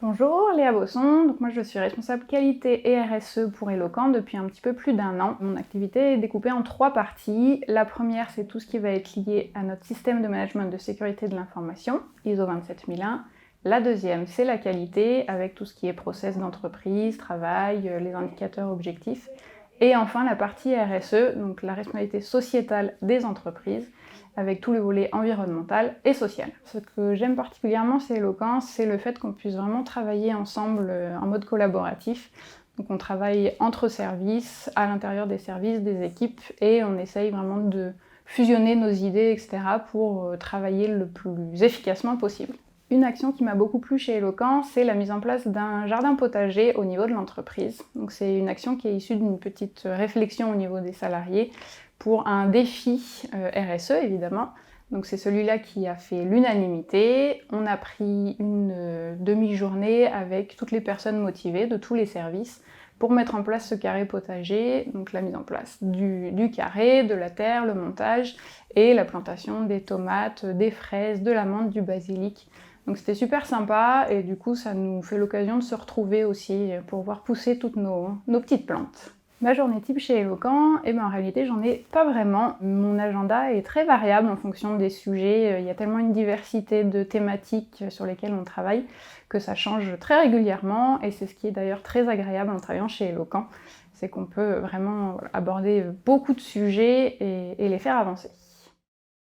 Bonjour, Léa Bosson. Donc moi je suis responsable qualité et RSE pour Eloquent depuis un petit peu plus d'1 an. Mon activité est découpée en 3 parties. La première, c'est tout ce qui va être lié à notre système de management de sécurité de l'information, ISO 27001. La deuxième, c'est la qualité, avec tout ce qui est process d'entreprise, travail, les indicateurs objectifs. Et enfin la partie RSE, donc la responsabilité sociétale des entreprises, avec tout le volet environnemental et social. Ce que j'aime particulièrement chez Eloquent, c'est le fait qu'on puisse vraiment travailler ensemble en mode collaboratif. Donc on travaille entre services, à l'intérieur des services, des équipes, et on essaye vraiment de fusionner nos idées, etc. pour travailler le plus efficacement possible. Une action qui m'a beaucoup plu chez Eloquent, c'est la mise en place d'un jardin potager au niveau de l'entreprise. Donc c'est une action qui est issue d'une petite réflexion au niveau des salariés pour un défi RSE évidemment. Donc c'est celui-là qui a fait l'unanimité. On a pris une demi-journée avec toutes les personnes motivées de tous les services pour mettre en place ce carré potager, donc la mise en place du carré, de la terre, le montage et la plantation des tomates, des fraises, de la menthe, du basilic. Donc c'était super sympa et du coup ça nous fait l'occasion de se retrouver aussi pour voir pousser toutes nos petites plantes. Ma journée type chez Eloquent, en réalité j'en ai pas vraiment. Mon agenda est très variable en fonction des sujets, il y a tellement une diversité de thématiques sur lesquelles on travaille que ça change très régulièrement et c'est ce qui est d'ailleurs très agréable en travaillant chez Eloquent, c'est qu'on peut vraiment aborder beaucoup de sujets et les faire avancer.